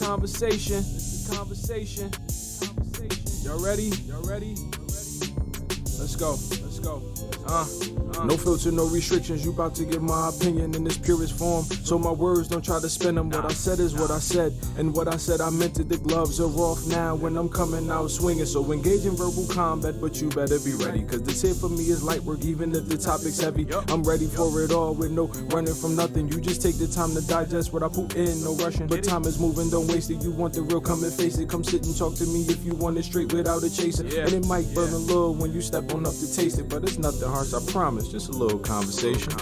conversation. It's the conversation. Y'all ready? Let's go. No filter, no restrictions. You about to get my opinion in its purest form. So my words, don't try to spin them. What I said is what I said. And what I said, I meant it. The gloves are off now when I'm coming out swinging. So engage in verbal combat, but you better be ready. Cause this here for me is light work, even if the topic's heavy. I'm ready for it all with no running from nothing. You just take the time to digest what I put in, no rushing. But time is moving, don't waste it. You want the real, come and face it. Come sit and talk to me if you want it straight without a chaser. And it might burn a little when you step on up to taste it. But it's nothing harsh, I promise. Just a little conversation.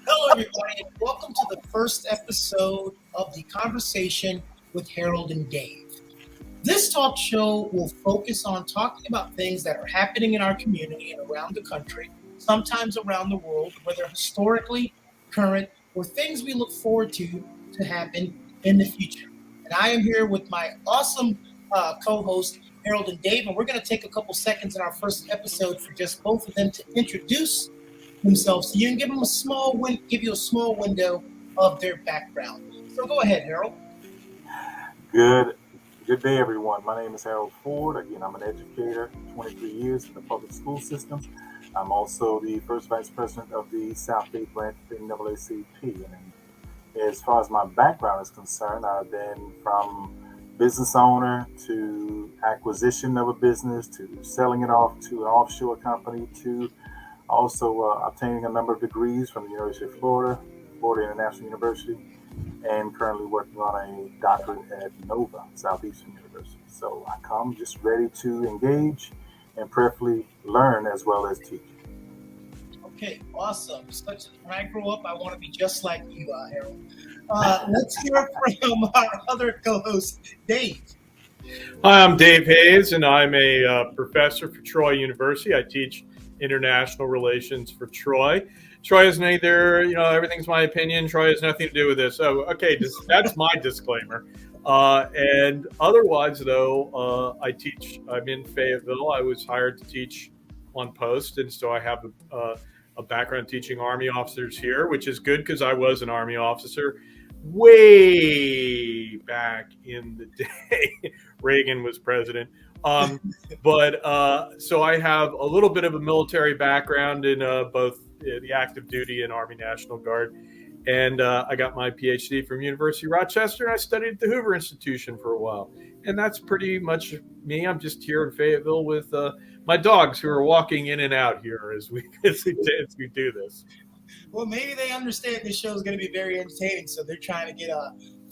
Hello, everybody, and welcome to the first episode of The Conversation with Harold and Dave. This talk show will focus on talking about things that are happening in our community and around the country, sometimes around the world, whether historically, current, or things we look forward to happen in the future. And I am here with my awesome co-host, Harold and Dave, and we're going to take a couple seconds in our first episode for just both of them to introduce themselves to you and give you a small window of their background. So go ahead, Harold. Good day, everyone. My name is Harold Ford. Again, I'm an educator, 23 years in the public school system. I'm also the first vice president of the South Bay branch of the NAACP. And as far as my background is concerned, I've been from business owner to acquisition of a business to selling it off to an offshore company to also obtaining a number of degrees from the University of Florida International University, and currently working on a doctorate at Nova, Southeastern University. So I come just ready to engage and prayerfully learn as well as teach. Okay, awesome. When I grow up, I want to be just like you, Harold. Let's hear from our other co-host, Dave. Hi, I'm Dave Hayes, and I'm a professor for Troy University. I teach international relations for Troy. Troy is neither, everything's my opinion. Troy has nothing to do with this. Oh, okay, that's my disclaimer. And otherwise, though, I'm in Fayetteville. I was hired to teach on post, and so I have a background teaching Army officers here, which is good because I was an Army officer way back in the day. Reagan was president. So I have a little bit of a military background in both the active duty and Army National Guard. And I got my PhD from University of Rochester, and I studied at the Hoover Institution for a while. And that's pretty much me. I'm just here in Fayetteville with my dogs who are walking in and out here as we do this. Well, maybe they understand this show is going to be very entertaining, so they're trying to get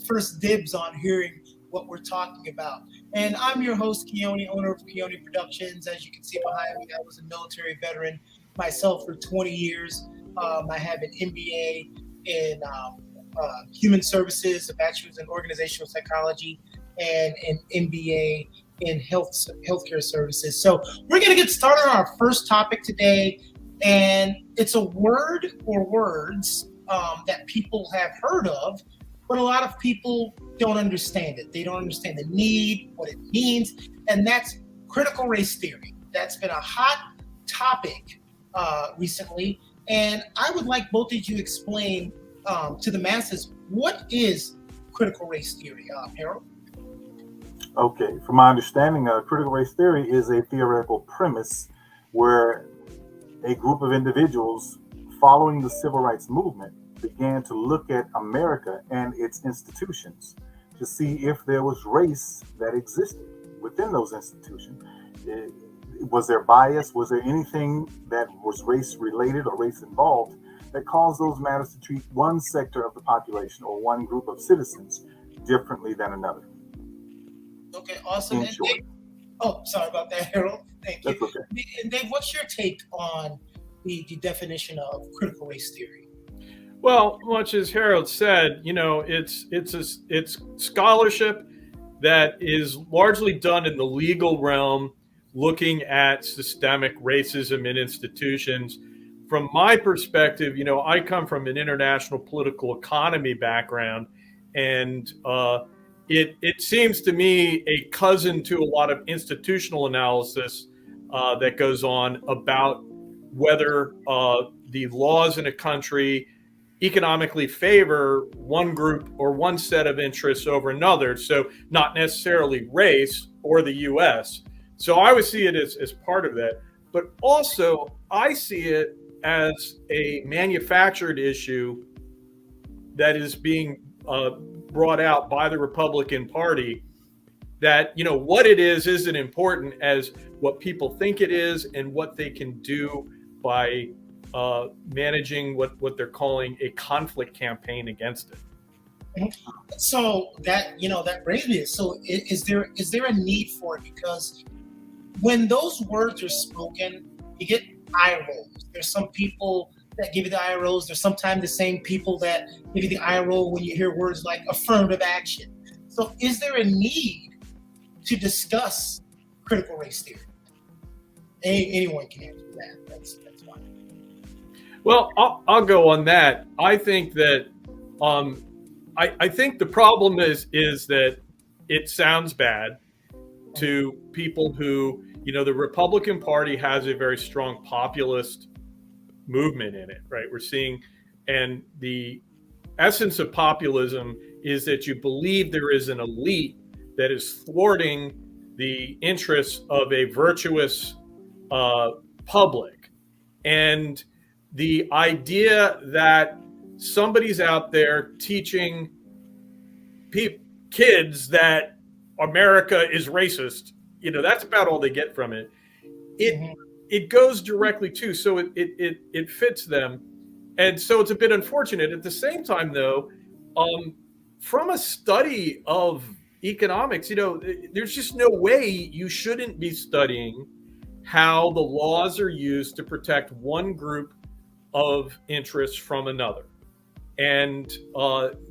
first dibs on hearing what we're talking about. And I'm your host, Keone, owner of Keone Productions. As you can see behind me, I was a military veteran myself for 20 years. I have an MBA in human services, a bachelor's in organizational psychology, and an MBA in healthcare services. So we're going to get started on our first topic today, and it's a word or words that people have heard of, but a lot of people don't understand it. They don't understand the need, what it means, and that's critical race theory. That's been a hot topic recently, and I would like both of you to explain to the masses, what is critical race theory, Harold? Okay, from my understanding, critical race theory is a theoretical premise where a group of individuals following the civil rights movement began to look at America and its institutions to see if there was race that existed within those institutions. Was there bias? Was there anything that was race related or race involved that caused those matters to treat one sector of the population or one group of citizens differently than another? Okay, awesome. And Dave, sorry about that, Harold. Thank you. That's okay. And Dave, what's your take on the definition of critical race theory? Well, much as Harold said, it's scholarship that is largely done in the legal realm, looking at systemic racism in institutions. From my perspective, I come from an international political economy background, and it seems to me a cousin to a lot of institutional analysis that goes on about whether the laws in a country economically favor one group or one set of interests over another. So not necessarily race or the U.S. So I would see it as part of that. But also I see it as a manufactured issue that is being brought out by the Republican Party, that, what it is isn't important as what people think it is and what they can do by managing what they're calling a conflict campaign against it. So that brings me. So is there a need for it? Because when those words are spoken, you get eye rolls. There's some people that give you the eye rolls. There's sometimes the same people that give you the eye roll when you hear words like affirmative action. So is there a need to discuss critical race theory? Anyone can answer that. That's fine. Well, I'll go on that. I think that I think the problem is that it sounds bad to people who, the Republican Party has a very strong populist movement in it, right? We're seeing, and the essence of populism is that you believe there is an elite that is thwarting the interests of a virtuous public. And the idea that somebody's out there teaching kids that America is racist, that's about all they get from it. It goes directly to, so it fits them. And so it's a bit unfortunate. At the same time, though, from a study of economics, there's just no way you shouldn't be studying how the laws are used to protect one group of interests from another. And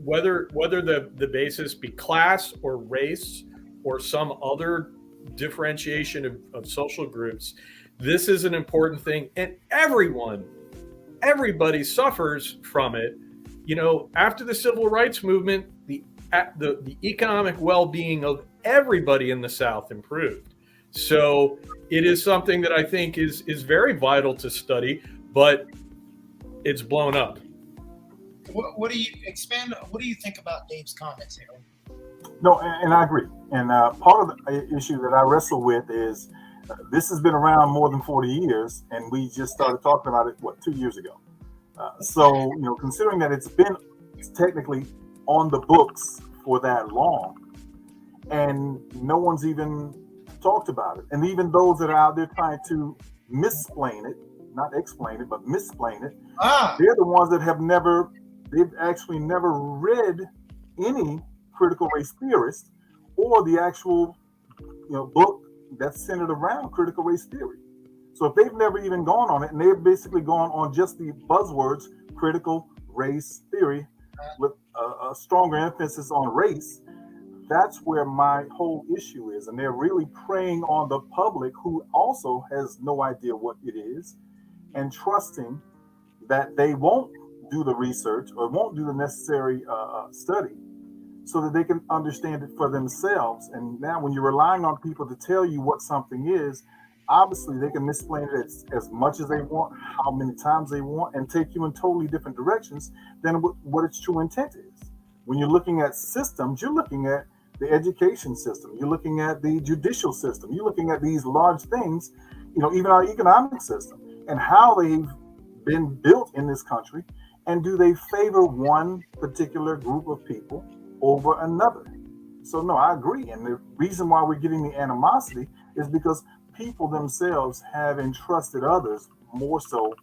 whether the basis be class or race or some other differentiation of social groups, this is an important thing. And everybody suffers from it. After the civil rights movement, the economic well-being of everybody in the South improved. So it is something that I think is very vital to study, but it's blown up. What do you think about Dave's comments here? No, and I agree. And part of the issue that I wrestle with is this has been around more than 40 years, and we just started talking about it, 2 years ago. So, considering that it's been technically on the books for that long, and no one's even talked about it. And even those that are out there trying to misplain it, not explain it, but misplain it, they're the ones that they've actually never read any critical race theorist or the actual book that's centered around critical race theory. So if they've never even gone on it, and they've basically gone on just the buzzwords critical race theory with a stronger emphasis on race, that's where my whole issue is. And they're really preying on the public who also has no idea what it is, and trusting that they won't do the research or won't do the necessary study so that they can understand it for themselves. And now when you're relying on people to tell you what something is, obviously they can misplain it as much as they want, how many times they want, and take you in totally different directions than what its true intent is. When you're looking at systems, you're looking at the education system, you're looking at the judicial system, you're looking at these large things, even our economic system and how they've been built in this country. And do they favor one particular group of people over another? So no, I agree. And the reason why we're getting the animosity is because people themselves have entrusted others more so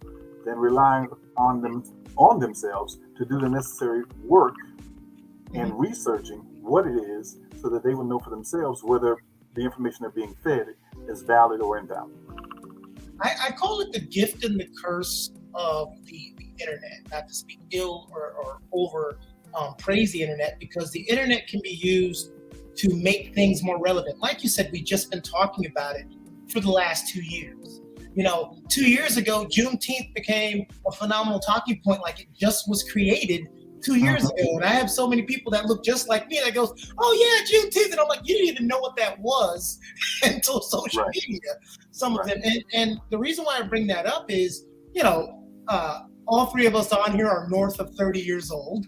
than relying on themselves to do the necessary work and researching what it is so that they will know for themselves whether the information they're being fed is valid or invalid. I call it the gift and the curse of the internet, not to speak ill or over praise the internet, because the internet can be used to make things more relevant. Like you said, we've just been talking about it for the last 2 years. 2 years ago, Juneteenth became a phenomenal talking point, like it just was created 2 years ago, and I have so many people that look just like me that goes, "Oh yeah, Juneteenth," and I'm like, "You didn't even know what that was until social media." Some of them, and the reason why I bring that up is, all three of us on here are north of 30 years old.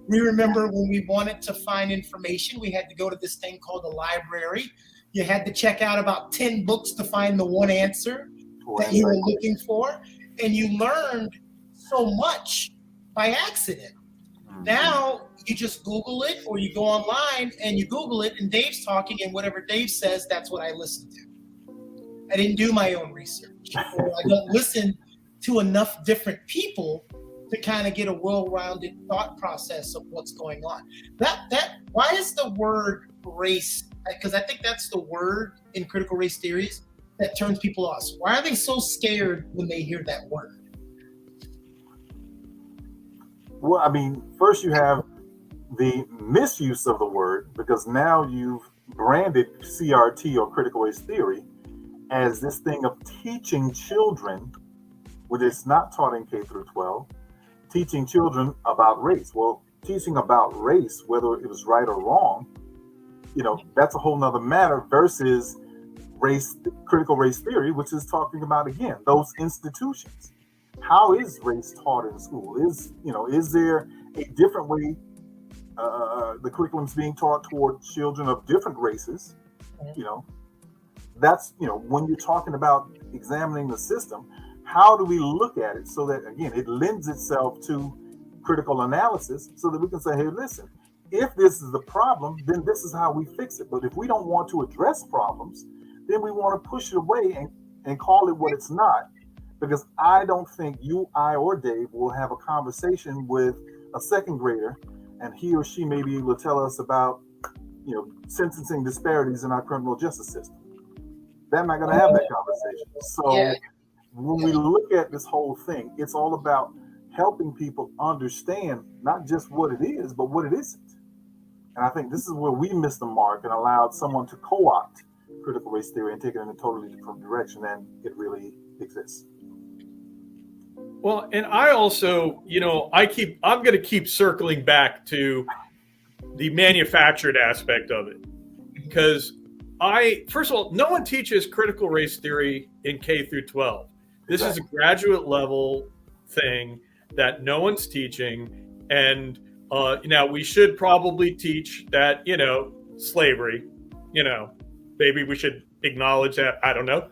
We remember when we wanted to find information, we had to go to this thing called the library. You had to check out about 10 books to find the one answer that you were looking for, and you learned so much by accident. Now you just Google it, or you go online and you Google it, and Dave's talking, and whatever Dave says, that's what I listen to. I didn't do my own research, or I don't listen to enough different people to kind of get a well-rounded thought process of what's going on. Why is the word race? Because I think that's the word in critical race theories that turns people off. Why are they so scared when they hear that word? Well, I mean, first you have the misuse of the word, because now you've branded CRT, or critical race theory, as this thing of teaching children, which is not taught in K through 12, teaching children about race. Well, teaching about race, whether it was right or wrong, that's a whole nother matter versus critical race theory, which is talking about, again, those institutions. How is race taught in school? Is there a different way the curriculum is being taught toward children of different races? That's, when you're talking about examining the system, how do we look at it so that, again, it lends itself to critical analysis so that we can say, hey, listen, if this is the problem, then this is how we fix it. But if we don't want to address problems, then we want to push it away and call it what it's not. Because I don't think you, I, or Dave will have a conversation with a second grader, and he or she may be able to tell us about, sentencing disparities in our criminal justice system. They're not going to have that conversation. So when we look at this whole thing, it's all about helping people understand not just what it is, but what it isn't. And I think this is where we missed the mark and allowed someone to co-opt critical race theory and take it in a totally different direction than it really exists. Well, and I also, I'm going to keep circling back to the manufactured aspect of it, because first of all, no one teaches critical race theory in K through 12. This is a graduate level thing that no one's teaching. And now we should probably teach that, slavery, maybe we should acknowledge that. I don't know.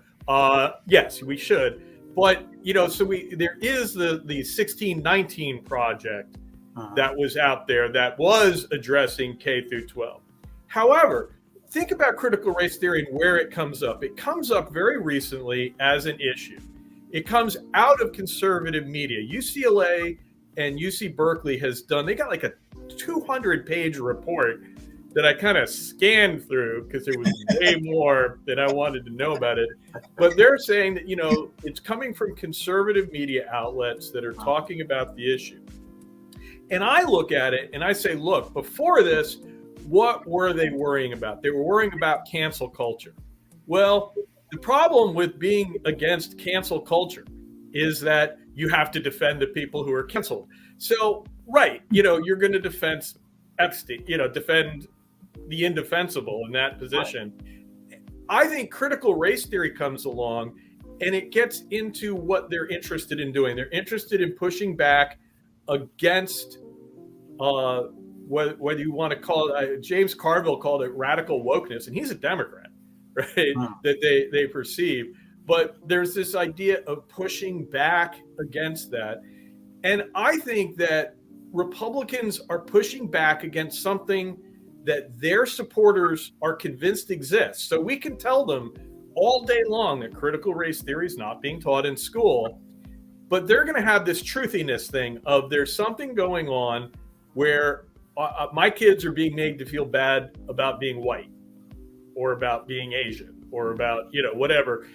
Yes, we should. But, so there is the 1619 project that was out there that was addressing K through 12. However, think about critical race theory and where it comes up. It comes up very recently as an issue. It comes out of conservative media. UCLA and UC Berkeley they got like a 200-page report that I kind of scanned through because there was way more than I wanted to know about it. But they're saying that, it's coming from conservative media outlets that are talking about the issue. And I look at it and I say, look, before this, what were they worrying about? They were worrying about cancel culture. Well, the problem with being against cancel culture is that you have to defend the people who are canceled. So, right, you're going to defend Epstein, defend the indefensible in that position. I think critical race theory comes along and it gets into what they're interested in doing. They're interested in pushing back against whether you want to call it, James Carville called it radical wokeness, and he's a Democrat, right? That they perceive. But there's this idea of pushing back against that. And I think that Republicans are pushing back against something that their supporters are convinced exists. So we can tell them all day long that critical race theory is not being taught in school, but they're going to have this truthiness thing of there's something going on where my kids are being made to feel bad about being white or about being Asian or about, whatever.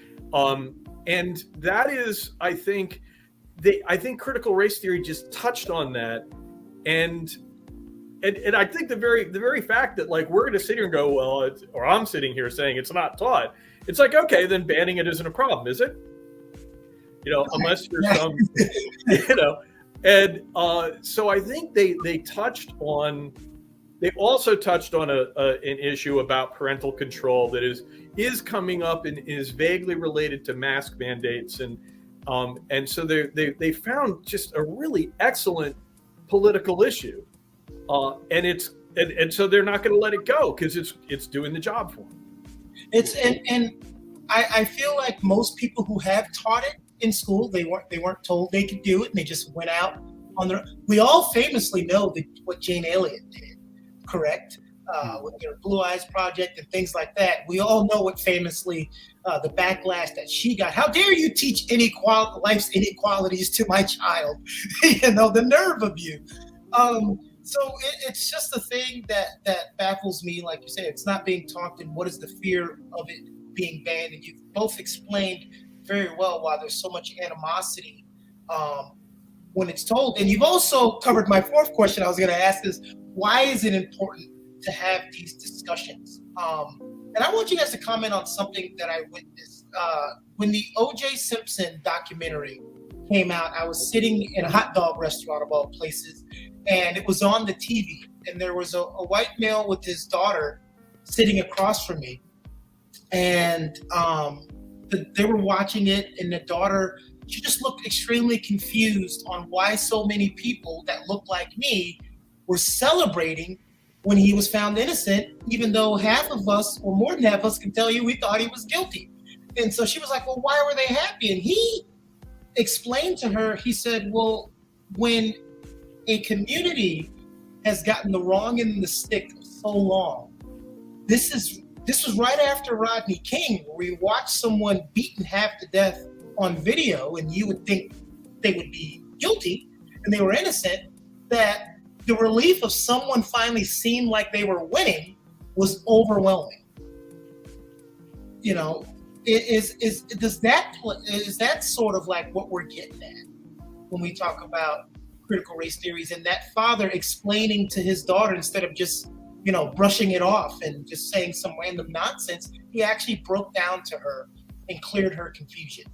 And that is, I think critical race theory just touched on that. And I think the very fact that like we're going to sit here and go, well, or I'm sitting here saying it's not taught. It's like, okay, then banning it isn't a problem, is it? Unless you're some, And so I think they also touched on an issue about parental control that is coming up and is vaguely related to mask mandates, and so they found just a really excellent political issue, and so they're not going to let it go because it's doing the job for them. I feel like most people who have taught it in school, they weren't told they could do it, and they just went out on their. We all famously know what Jane Elliott did, correct? With their Blue Eyes Project and things like that. We all know what famously the backlash that she got. How dare you teach life's inequalities to my child? The nerve of you. So it's just a thing that baffles me. Like you said, it's not being talked, and what is the fear of it being banned? And you've both explained very well why there's so much animosity when it's told. And you've also covered my fourth question I was going to ask is, why is it important to have these discussions? And I want you guys to comment on something that I witnessed. When the O.J. Simpson documentary came out, I was sitting in a hot dog restaurant of all places, and it was on the TV. And there was a white male with his daughter sitting across from me. And they were watching it, and the daughter, she just looked extremely confused on why so many people that looked like me were celebrating when he was found innocent, even though half of us, or more than half of us, can tell you we thought he was guilty. And so she was like, well, why were they happy? And he explained to her, he said, well, when a community has gotten the wrong end of the stick so long, this was right after Rodney King, where we watched someone beaten half to death on video, and you would think they would be guilty and they were innocent, that the relief of someone finally seemed like they were winning was overwhelming. Is that sort of like what we're getting at when we talk about critical race theories, and that father explaining to his daughter, instead of just brushing it off and just saying some random nonsense, he actually broke down to her and cleared her confusion?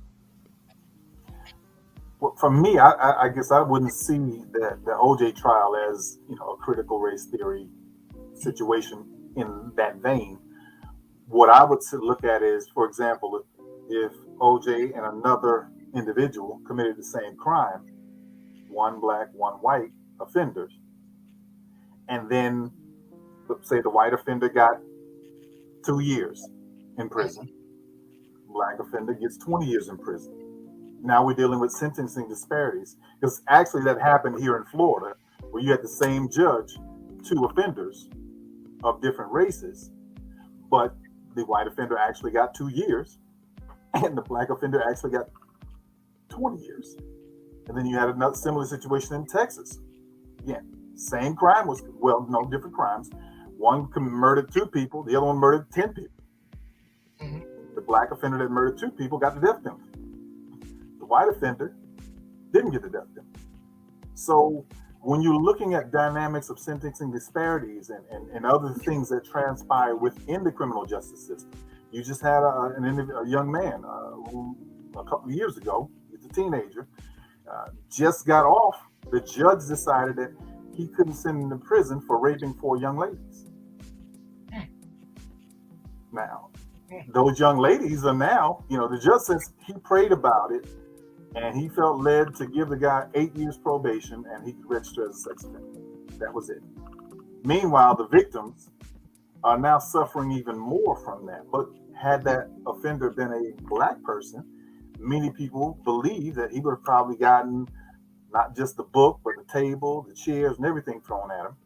Well, for me, I guess I wouldn't see the OJ trial as a critical race theory situation in that vein. What I would look at is, for example, if OJ and another individual committed the same crime, one black, one white offenders, and then let's say the white offender got 2 years in prison, black offender gets 20 years in prison. Now we're dealing with sentencing disparities, because actually that happened here in Florida, where you had the same judge, 2 offenders of different races, but the white offender actually got 2 years and the black offender actually got 20 years. And then you had another similar situation in Texas. Again, same crime different crimes. One murdered 2 people, the other one murdered 10 people. Mm-hmm. The black offender that murdered 2 people got the death penalty. The white offender didn't get the death penalty. So when you're looking at dynamics of sentencing disparities and other things that transpire within the criminal justice system, you just had a young man who a couple of years ago, he's a teenager, just got off. The judge decided that he couldn't send him to prison for raping 4 young ladies. Now, those young ladies are now, the judge says he prayed about it, and he felt led to give the guy 8 years probation, and he could register as a sex offender. That was it. Meanwhile, the victims are now suffering even more from that. But had that offender been a black person, many people believe that he would have probably gotten not just the book, but the table, the chairs, and everything thrown at him,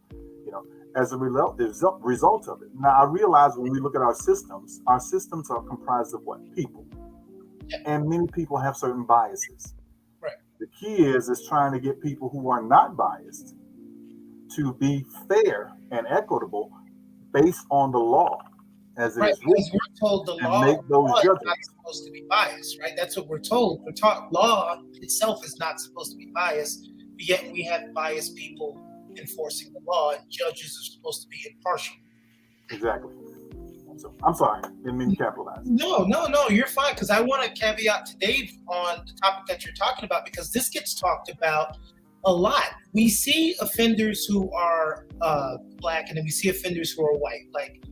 as a result of it. Now, I realize when we look at our systems are comprised of what? People. And many people have certain biases. Right. The key is trying to get people who are not biased to be fair and equitable based on the law as it is written. Because we're told the law is not supposed to be biased, right? That's what we're told. We're taught law itself is not supposed to be biased, but yet we have biased people enforcing the law, and judges are supposed to be impartial. Exactly. So, I'm sorry, didn't mean to capitalize. No, you're fine, because I want to caveat to Dave on the topic that you're talking about, because this gets talked about a lot. We see offenders who are black, and then we see offenders who are white. Like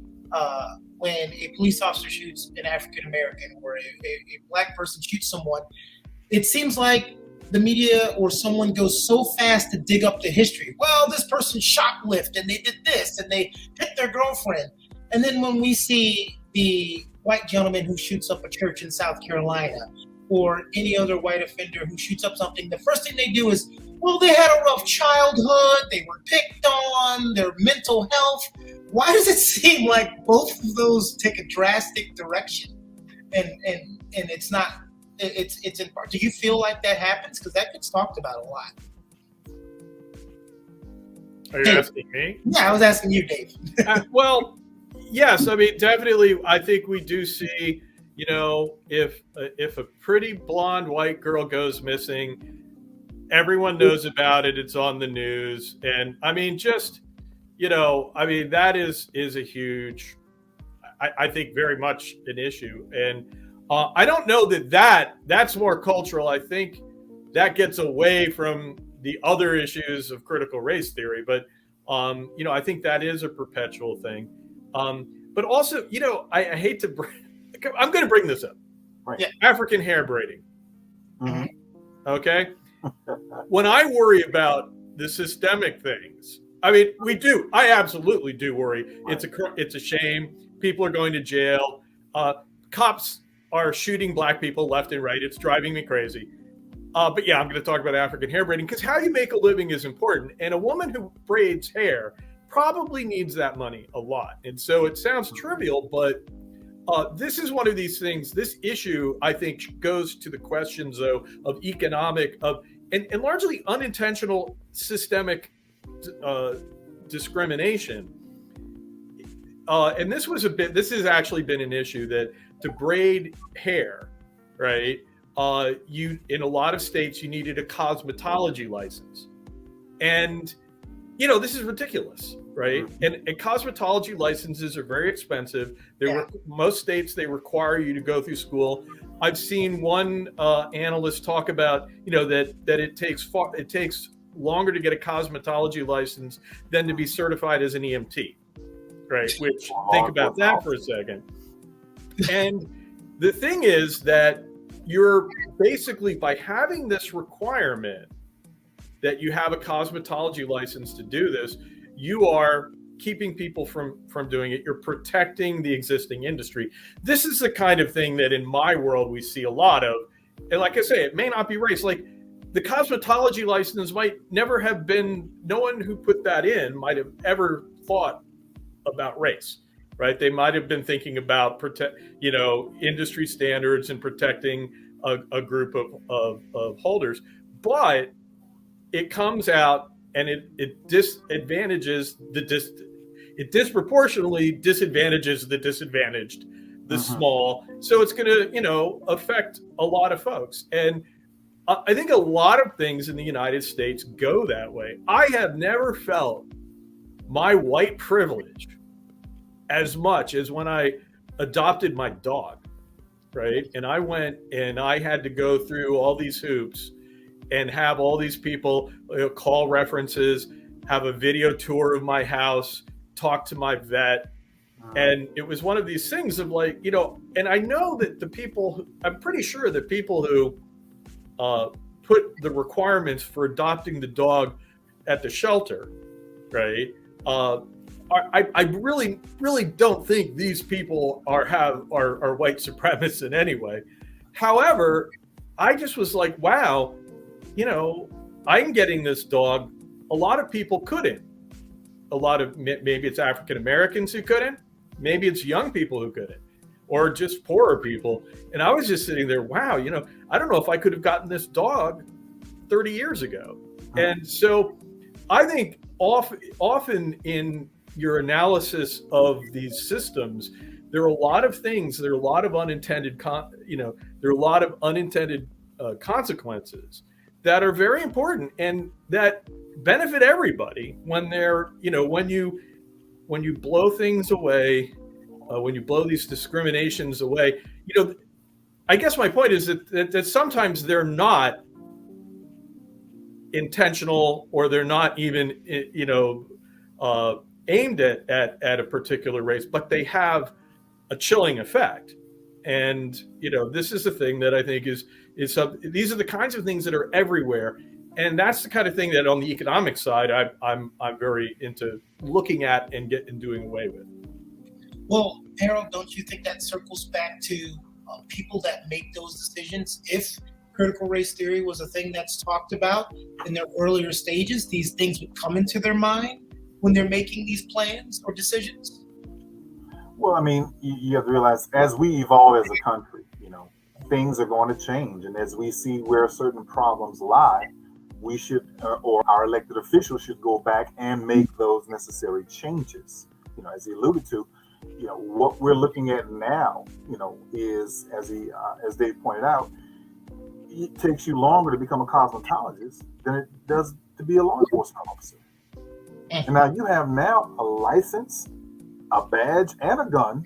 when a police officer shoots an African American or a black person shoots someone, it seems like the media or someone goes so fast to dig up the history. Well, this person shoplifted and they did this and they hit their girlfriend. And then when we see the white gentleman who shoots up a church in South Carolina or any other white offender who shoots up something, the first thing they do is, well, they had a rough childhood, they were picked on, their mental health. Why does it seem like both of those take a drastic direction? And it's not, it's in part. Do you feel like that happens? Because that gets talked about a lot. Are you asking me? Yeah, I was asking you, Dave. Well, yes. I mean, definitely. I think we do see, if a pretty blonde white girl goes missing, everyone knows about it. It's on the news. And I mean, that is a huge, I think, very much an issue. And I don't know that's more cultural. I think that gets away from the other issues of critical race theory. But, I think that is a perpetual thing. But also, I hate to I'm going to bring this up. Right. Yeah. African hair braiding. Mhm. Okay. When I worry about the systemic things, I mean, I absolutely do worry. Right. It's a shame. People are going to jail. Cops are shooting black people left and right. It's driving me crazy. But yeah, I'm going to talk about African hair braiding because how you make a living is important. And a woman who braids hair probably needs that money a lot. And so it sounds trivial, but this is one of these things. This issue, I think, goes to the questions, though, of economic, and largely unintentional systemic discrimination. And this has actually been an issue that to braid hair, right? In a lot of states, you needed a cosmetology license. And, this is ridiculous, right? And cosmetology licenses are very expensive. Most states, they require you to go through school. I've seen one analyst talk about, that it takes longer to get a cosmetology license than to be certified as an EMT, right? Which, think about that for a second. And the thing is that you're basically, by having this requirement that you have a cosmetology license to do this, you are keeping people from doing it. You're protecting the existing industry. This is the kind of thing that in my world we see a lot of. And like I say, it may not be race. Like the cosmetology license might never have been, no one who put that in might have ever thought about race, right? They might have been thinking about industry standards and protecting a group of holders. But it comes out and it disproportionately disadvantages the disadvantaged, the small. So it's going to, affect a lot of folks. And I think a lot of things in the United States go that way. I have never felt my white privilege as much as when I adopted my dog, right? And I went and I had to go through all these hoops and have all these people call references, have a video tour of my house, talk to my vet. And it was one of these things of like, and I know that I'm pretty sure that people who put the requirements for adopting the dog at the shelter, right? I really, really don't think these people are white supremacists in any way. However, I just was like, wow, I'm getting this dog. A lot of people couldn't. Maybe it's African Americans who couldn't. Maybe it's young people who couldn't, or just poorer people. And I was just sitting there, wow, I don't know if I could have gotten this dog 30 years ago. And so I think often in your analysis of these systems, there are a lot of things, there are a lot of unintended consequences that are very important and that benefit everybody when they're, when you blow things away, when you blow these discriminations away. I guess my point is that sometimes they're not intentional, or they're not even, aimed at a particular race, but they have a chilling effect. And this is the thing that I think is these are the kinds of things that are everywhere, and that's the kind of thing that on the economic side I'm very into looking at and doing away with. Well, Harold, don't you think that circles back to people that make those decisions? If critical race theory was a thing that's talked about in their earlier stages, these things would come into their mind when they're making these plans or decisions? Well, I mean, you have to realize as we evolve as a country, things are going to change. And as we see where certain problems lie, we should, or our elected officials should go back and make those necessary changes. As he alluded to, what we're looking at now, is, as Dave pointed out, it takes you longer to become a cosmetologist than it does to be a law enforcement officer. And now you have now a license, a badge, and a gun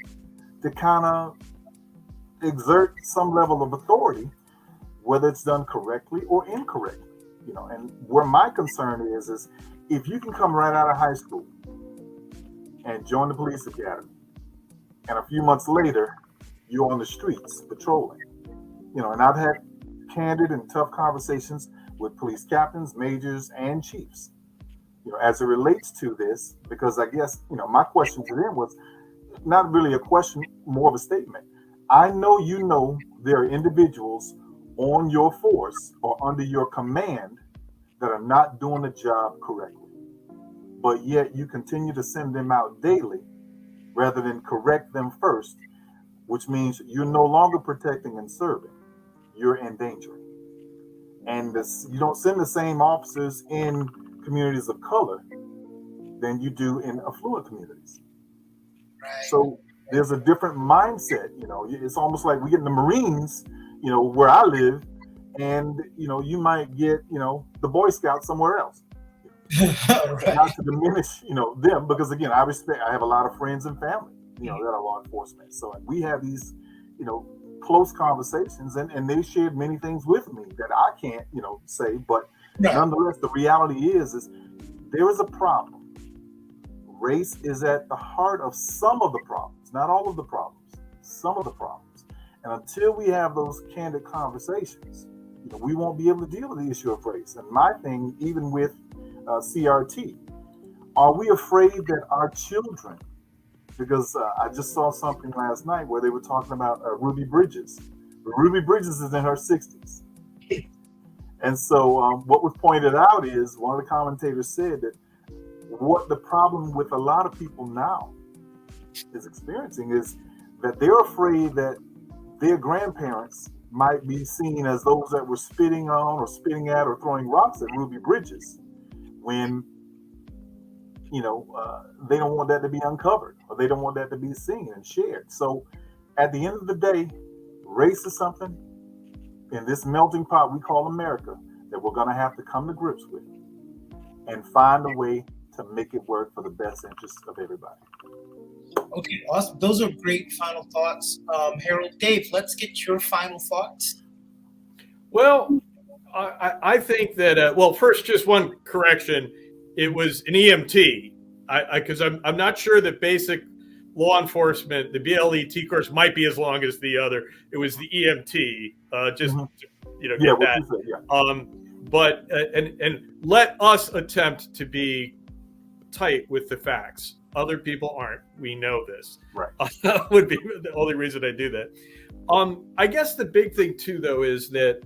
to kind of exert some level of authority, whether it's done correctly or incorrectly. And where my concern is if you can come right out of high school and join the police academy, and a few months later you're on the streets patrolling, and I've had candid and tough conversations with police captains, majors, and chiefs, as it relates to this, because I guess, my question to them was not really a question, more of a statement. I know there are individuals on your force or under your command that are not doing the job correctly, but yet you continue to send them out daily rather than correct them first, which means you're no longer protecting and serving, you're endangering. And you don't send the same officers in communities of color than you do in affluent communities. Right. So there's a different mindset. It's almost like we get in the Marines, where I live, and you might get the Boy Scouts somewhere else. Right. Not to diminish them, because again, I have a lot of friends and family that are law enforcement, so we have these close conversations, and they shared many things with me that I can't say, but Right. nonetheless, the reality is there is a problem. Race is at the heart of some of the problems, not all of the problems, some of the problems. And until we have those candid conversations, we won't be able to deal with the issue of race. And my thing, even with CRT, are we afraid that our children, because I just saw something last night where they were talking about Ruby Bridges. Ruby Bridges is in her 60s. And so what was pointed out is, one of the commentators said that what the problem with a lot of people now is experiencing is that they're afraid that their grandparents might be seen as those that were spitting on or spitting at or throwing rocks at Ruby Bridges, when they don't want that to be uncovered, or they don't want that to be seen and shared. So at the end of the day, race is something in this melting pot we call America that we're going to have to come to grips with and find a way to make it work for the best interests of everybody. Okay, awesome. Those are great final thoughts. Harold, Dave, let's get your final thoughts. Well, I think that, first, just one correction. It was an EMT, because I'm not sure that basic law enforcement, the BLET course, might be as long as the other. It was the EMT, get that. Said, yeah. But let us attempt to be tight with the facts. Other people aren't. We know this. Right. That would be the only reason I do that. I guess the big thing too, though, is that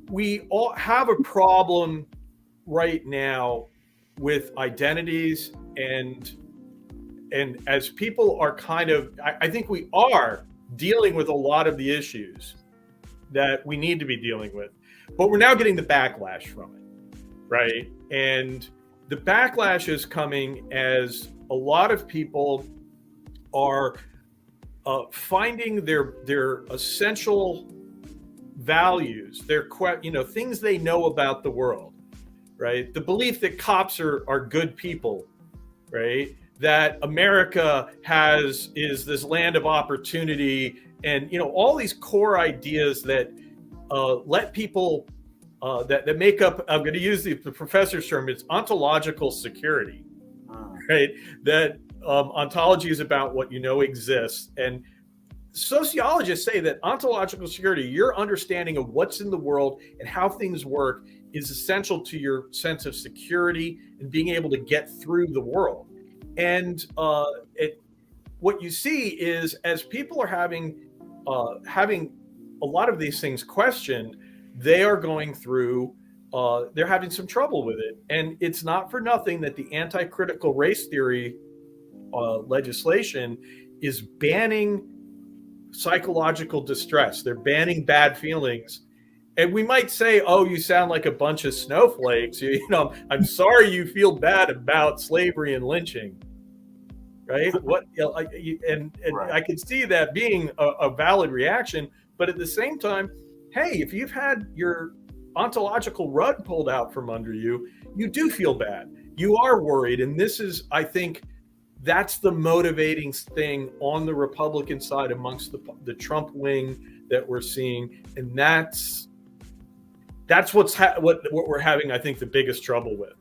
we all have a problem right now with identities, and as people are kind of, I think we are dealing with a lot of the issues that we need to be dealing with, but we're now getting the backlash from it, right? And the backlash is coming as a lot of people are finding their essential values, their things they know about the world, right? The belief that cops are good people, right? That America is this land of opportunity, and all these core ideas that let people that make up, I'm going to use the professor's term, it's ontological security, right? That ontology is about what you know exists. And sociologists say that ontological security, your understanding of what's in the world and how things work, is essential to your sense of security and being able to get through the world. And what you see is, as people are having a lot of these things questioned, they are going through, they're having some trouble with it. And it's not for nothing that the anti-critical race theory legislation is banning psychological distress. They're banning bad feelings. And we might say, oh, you sound like a bunch of snowflakes. You know, I'm sorry you feel bad about slavery and lynching. Right? What? And right. I can see that being a valid reaction. But at the same time, hey, if you've had your ontological rug pulled out from under you, you do feel bad. You are worried. And this is, I think, that's the motivating thing on the Republican side amongst the Trump wing that we're seeing. And that's what we're having, I think, the biggest trouble with.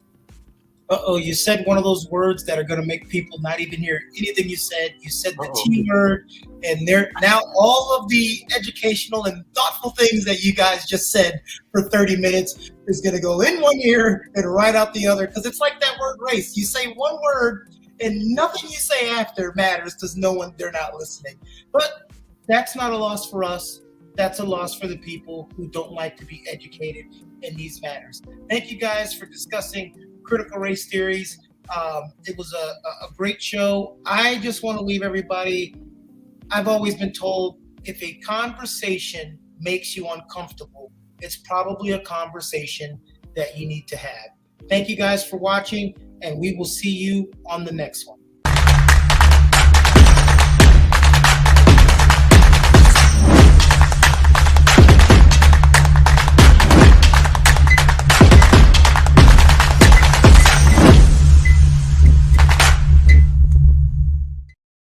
Uh-oh, you said one of those words that are going to make people not even hear anything you said. You said the T word, and now all of the educational and thoughtful things that you guys just said for 30 minutes is going to go in one ear and right out the other, because it's like that word race. You say one word, and nothing you say after matters because they're not listening. But that's not a loss for us. That's a loss for the people who don't like to be educated in these matters. Thank you guys for discussing critical race theories. It was a great show. I just want to leave everybody. I've always been told if a conversation makes you uncomfortable, it's probably a conversation that you need to have. Thank you guys for watching, and we will see you on the next one.